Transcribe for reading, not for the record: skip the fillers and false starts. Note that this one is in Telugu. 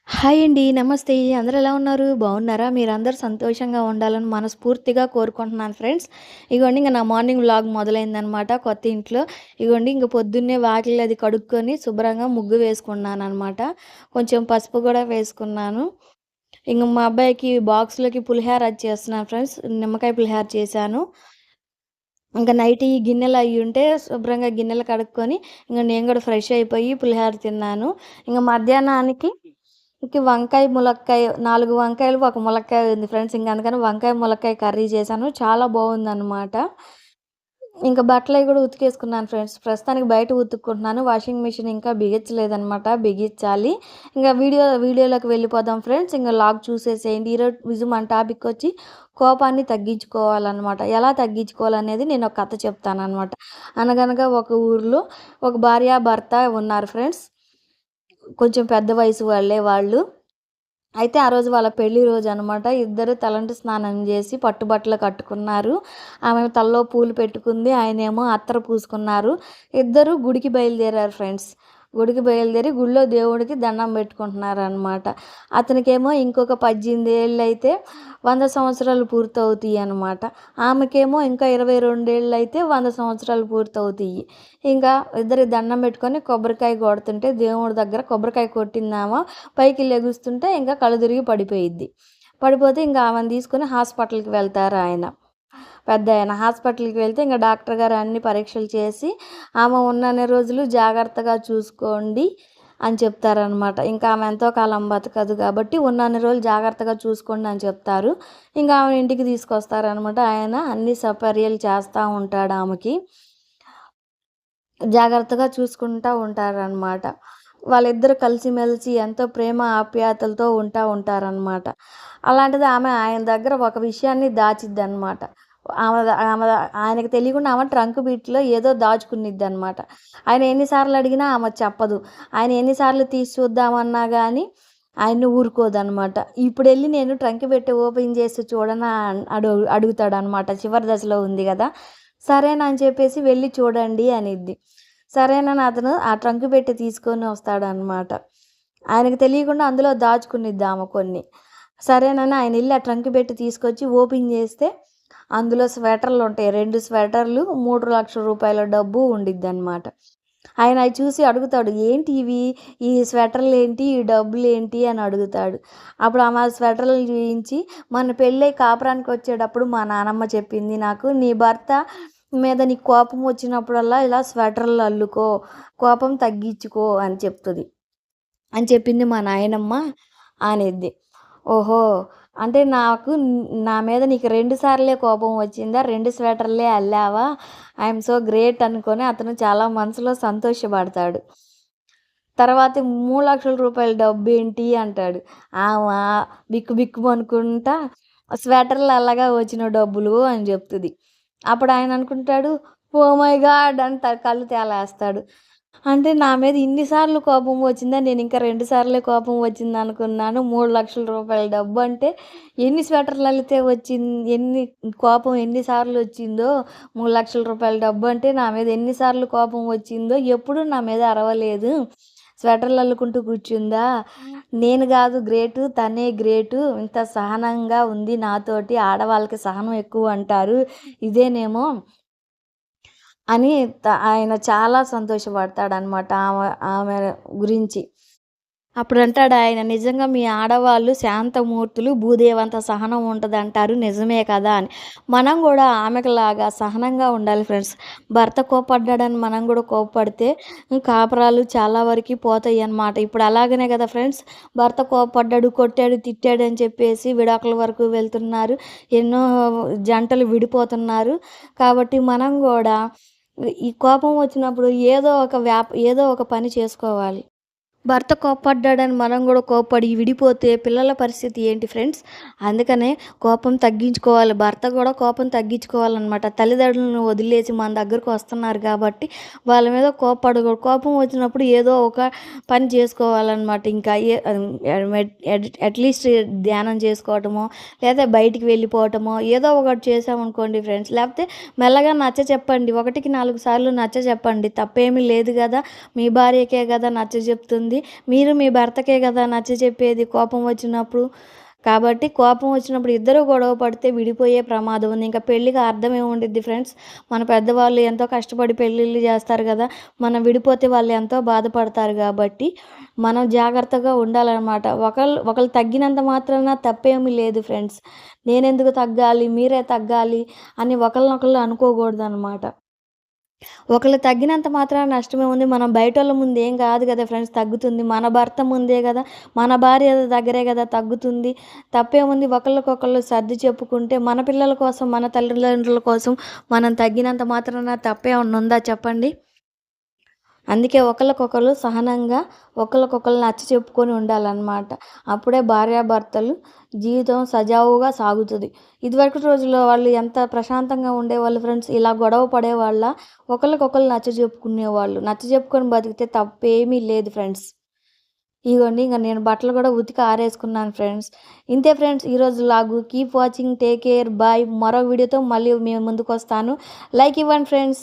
హాయ్ అండి. నమస్తే. అందరూ ఎలా ఉన్నారు? బాగున్నారా? మీరందరూ సంతోషంగా ఉండాలని మనస్ఫూర్తిగా కోరుకుంటున్నాను ఫ్రెండ్స్. ఇగోండి ఇంక నా మార్నింగ్ వ్లాగ్ మొదలైందనమాట కొత్త ఇంట్లో. ఇగోండి ఇంక పొద్దున్నే వాకిలి అది కడుక్కొని శుభ్రంగా ముగ్గు వేసుకున్నాననమాట. కొంచెం పసుపు గూడా వేసుకున్నాను. ఇంక మా అబ్బాయికి బాక్స్‌లోకి పులిహార అది చేస్తున్నాను ఫ్రెండ్స్. నిమ్మకాయ పులిహార చేశాను. ఇంక నైట్ ఈ గిన్నెలు అయ్యుంటే శుభ్రంగా గిన్నెలు కడుక్కొని, ఇంక నేను గూడా ఫ్రెష్ అయిపోయి పులిహార తిన్నాను. ఇంక మధ్యాహ్నానికి వంకాయ, ములక్కాయ 4 వంకాయలు, ఒక ములక్కాయ ఉంది ఫ్రెండ్స్. ఇంక అందుకని వంకాయ, ములక్కాయ కర్రీ చేశాను. చాలా బావుందనమాట. ఇంక బట్టలయి గూడా ఉతికేసుకున్నాను ఫ్రెండ్స్. ప్రస్తుతానికి బయట ఉతుక్కుంటున్నాను. వాషింగ్ మిషన్ ఇంకా బిగించలేదనమాట. బిగించాలి. ఇంక వీడియోలోకి వెళ్ళిపోదాం ఫ్రెండ్స్. ఇంక లాగ్ చూసేసేయండి. ఈరోజు మన టాపికొచ్చి కోపాన్ని తగ్గించుకోవాలనమాట. ఎలా తగ్గించుకోవాలనేది నేను ఒక కథ చెప్తాననమాట. అనగనగా ఒక ఊర్లో ఒక భార్య, భర్త ఉన్నారు ఫ్రెండ్స్. కొంచెం పెద్ద వయసు వాళ్ళే వాళ్ళు. అయితే ఆ రోజు వాళ్ళ పెళ్లి రోజనమాట. ఇద్దరు తలంటు స్నానం జేసి పట్టుబట్టలు కట్టుకున్నారు. ఆమె తలలో పూలు పెట్టుకుంది. ఆయనేమో అత్తరు పూసుకున్నారు. ఇద్దరు గుడికి బయలుదేరారు ఫ్రెండ్స్. గుడికి బయలుదేరి గుడిలో దేవుడికి దండం పెట్టుకుంటున్నారనమాట. అతనికేమో ఇంకొక 18 ఏళ్ళైతే 100 సంవత్సరాలు పూర్తవుతాయనమాట. ఆమెకేమో ఇంకా 22 ఏళ్ళైతే 100 సంవత్సరాలు పూర్తవుతాయి. ఇంకా ఇద్దరికి దండం పెట్టుకొని కొబ్బరికాయ కొడుతుంటే దేవుడి దగ్గర కొబ్బరికాయ కొట్టిందామ పైకి లెగుస్తుంటే ఇంకా కళ్ళు తిరిగి పడిపోయిద్ది. పడిపోతే ఇంక ఆమెను తీసుకొని హాస్పిటల్‌కి వెళ్తారాయన. పెద్దాయన. హాస్పిటల్‌కి వెళ్తే ఇంక డాక్టర్ గారు అన్ని పరీక్షలు చేసి, ఆమె ఉన్నన్ని రోజులు జాగ్రత్తగా చూసుకోండి అని చెప్తారనమాట. ఇంకా ఆమె ఎంతో కాలం బతకదు కాబట్టి ఉన్నన్ని రోజులు జాగ్రత్తగా చూసుకోండి అని చెప్తారు. ఇంకా ఆమెను ఇంటికి తీసుకొస్తారనమాట. ఆయన అన్ని సపర్యలు చేస్తా ఉంటాడు ఆమెకి. జాగ్రత్తగా చూసుకుంటా ఉంటారనమాట. వాళ్ళిద్దరూ కలిసిమెలిసి ఎంతో ప్రేమ ఆప్యాయతలతో ఉంటారనమాట. అలాంటిది ఆమె ఆయన దగ్గర ఒక విషయాన్ని దాచిద్దనమాట. ఆయనకి తెలియకుండా ఆమె ట్రంక్ బిట్‌లో ఏదో దాచుకునిద్దనమాట. ఆయన ఎన్ని సార్లు అడిగినా ఆమె చెప్పదు. ఆయన ఎన్ని సార్లు తీసి చూద్దామన్నా గానీ ఆయన్ని ఊరుకోదనమాట. ఇప్పుడెళ్ళి నేను ట్రంక్ పెట్టి ఓపెన్ చేసి చూడనా అడుగుతాడనమాట. చివరి దశలో ఉంది గదా! సరేనని చెప్పేసి వెళ్లి చూడండి అనిద్ది. సరేనని అతను ఆ ట్రంక్ పెట్టి తీసుకొని వస్తాడనమాట. ఆయనకు తెలియకుండా అందులో దాచుకునిద్దామె కొన్ని. సరేనని ఆయన ఎళ్లి ఆ ట్రంక్ పెట్టి తీసుకొచ్చి ఓపెన్ చేస్తే అందులో స్వెటర్‌లుంటాయి. 2 స్వెటర్‌లు, రూ. 3,00,000 డబ్బు ఉండిద్దనమాట. ఆయన అయి చూసి అడుగుతాడు. "ఏంటి ఇవి? ఈ స్వెటర్‌లేంటి? ఈ డబ్బులేంటి?" అని అడుగుతాడు. అప్పుడు ఆమె ఆ స్వెటర్‌లు చూయించి, "మొన్న పెళ్ళై కాపురానికొచ్చేటప్పుడు మా నానమ్మ చెప్పింది నాకు, నీ భర్త మీద నీకు కోపం వచ్చినప్పుడల్లా ఇలా స్వెటర్‌లు అల్లుకో, కోపం తగ్గించుకో" అని చెప్తది. అని చెప్పింది మా నాయనమ్మ అనిద్ది. ఓహో! అంటే నా మీద నీకు 2 సార్లే కోపం వచ్చిందా? 2 స్వెటర్‌లే అల్లావా? ఐ యామ్ సో గ్రేట్ అనుకోని అతను చాలా మనసులో సంతోషపడతాడు. తర్వాత రూ. 3,00,000 డబ్బేంటి అంటాడు. ఆమ బిక్కు బిక్కుమనుకుంటా స్వెటర్‌లు అల్లగా వచ్చిన డబ్బులు అని చెప్తది. అప్పుడు ఆయన అనుకుంటాడు, ఓహ్ మై గాడ్! అని కళ్ళు తేలేస్తాడు. అంటే నా మీద ఇన్ని సార్లు కోపం వచ్చిందా? నేనింకా 2 సార్లే కోపం వచ్చిందనుకున్నాను. రూ. 3,00,000 డబ్బంటే ఎన్ని స్వెటర్‌లల్లితే కోపం ఎన్ని సార్లొచ్చిందో, రూ. 3,00,000 డబ్బంటే నా మీద ఎన్ని సార్లు కోపం వచ్చిందో ఎప్పుడూ నా మీద అరవలేదు. స్వెటర్‌లు అల్లుకుంటూ కూర్చుందా? నేను గాదు గ్రేటు, తనే గ్రేటు. ఇంత సహనంగా ఉంది నాతోటి. ఆడవాళ్ళకి సహనం ఎక్కువంటారు. ఇదేనేమో అని ఆయన చాలా సంతోషపడతాడనమాట ఆమె గురించి. అప్పుడంటాడాయన, "నిజంగా మీ ఆడవాళ్ళు శాంతమూర్తులు, భూదేవంత సహనం ఉంటదంటారు నిజమే కదా!" అని. మనం గూడా ఆమెకులాగా సహనంగా ఉండాలి ఫ్రెండ్స్. భర్త కోప్పడ్డాడని మనం గూడా కోప్పడితే కాపురాలు చాలా వరకి పోతాయన్నమాట. ఇప్పుడు అలాగనే గదా ఫ్రెండ్స్! భర్త కోప్పడ్డాడు, కొట్టాడు, తిట్టాడు అని చెప్పేసి విడాకుల వరకు వెళ్తున్నారు. ఎన్నో జంటలు విడిపోతున్నారు. కాబట్టి మనం గూడా ఈ కోపం వచ్చినప్పుడు ఏదో ఒక పని చేసుకోవాలి. భర్త కోప్పడ్డాడని మనం గూడా కోప్పడి విడిపోతే పిల్లల పరిస్థితి ఏంటి ఫ్రెండ్స్? అందుకనే కోపం తగ్గించుకోవాలి. భర్త గూడా కోపం తగ్గించుకోవాలనమాట. తల్లిదండ్రులను వదిలేసి మన దగ్గరకొస్తున్నారు కాబట్టి వాళ్ళ మీద కోప్పడకూడదు. కోపం వచ్చినప్పుడు ఏదో ఒక పని చేసుకోవాలనమాట. ఇంకా అట్‌లీస్ట్ ధ్యానం చేసుకోవటమో, లేదా బయటికి వెళ్ళిపోవటమో ఏదో ఒకటి చేశామనుకోండి ఫ్రెండ్స్. లేకపోతే మెల్లగా నచ్చచెప్పండి. 1కి 4 సార్లు నచ్చచెప్పండి. తప్పేమీ లేదు గదా! మీ భార్యకే గదా నచ్చజెప్తుంది. చెప్పండి? మీరు మీ భర్తకే గదా నచ్చజెప్పేది కోపం వచ్చినప్పుడు. కాబట్టి కోపం వచ్చినప్పుడు ఇద్దరు గొడవ పడితే విడిపోయే ప్రమాదం ఉంది. ఇంక పెళ్ళికి అర్థం ఏముండిద్ది ఫ్రెండ్స్? మన పెద్దవాళ్ళు ఎంతో కష్టపడి పెళ్ళిళ్ళు జేస్తారు గదా! మనం విడిపోతే వాళ్ళు ఎంతో బాధపడతారు గాబట్టి, మనం జాగ్రత్తగా ఉండాలనమాట. ఒకళ్ళు తగ్గినంత మాత్రాన తప్పేమీ లేదు ఫ్రెండ్స్. నేనెందుకు తగ్గాలి? మీరే తగ్గాలి అని ఒకళ్ళనొకళ్ళు అనుకోగూడదనమాట. ఒకళ్ళు తగ్గినంత మాత్రాన నష్టమేముంది? మనం బయటోళ్ళ ముందు ఏం గాదు గదా ఫ్రెండ్స్ తగ్గుతుంది. మన భర్త ముందే గదా! మన భార్య దగ్గరే గదా తగ్గుతుంది. తప్పేముంది? ఒకళ్ళకొకళ్ళు సర్ది చెప్పుకుంటే మన పిల్లల కోసం, మన తల్లిదండ్రుల కోసం మనం తగ్గినంత మాత్రాన తప్పేమన్నా ఉందా చెప్పండి? అందుకే ఒకళ్ళకొకళ్ళు సహనంగా ఒకళ్ళకొకళ్ళు చెప్పుకొని ఉండాలనమాట. అప్పుడే భార్యాభర్తలు జీవితం సజావుగా సాగుతది. ఇదివరకటి రోజుల్లో వాళ్ళు ఎంత ప్రశాంతంగా ఉండేవాళ్ళు ఫ్రెండ్స్. ఇలా గొడవ పడేవాళ్ళా? ఒకళ్ళకొకళ్ళు నచ్చజెప్పుకునేవాళ్ళు. నచ్చజెప్పుకొని బతికితే తప్పేమీ లేదు ఫ్రెండ్స్. ఇగోండి ఇంక నేను బట్టలు గూడా ఉతికి ఆరేసుకున్నాను ఫ్రెండ్స్. ఇంతే ఫ్రెండ్స్ ఈరోజు vlog. Keep watching. Take care. Bye. మరో వీడియోతో మళ్ళీ మీ ముందుకొస్తాను. లైక్ ఇవ్వండి ఫ్రెండ్స్.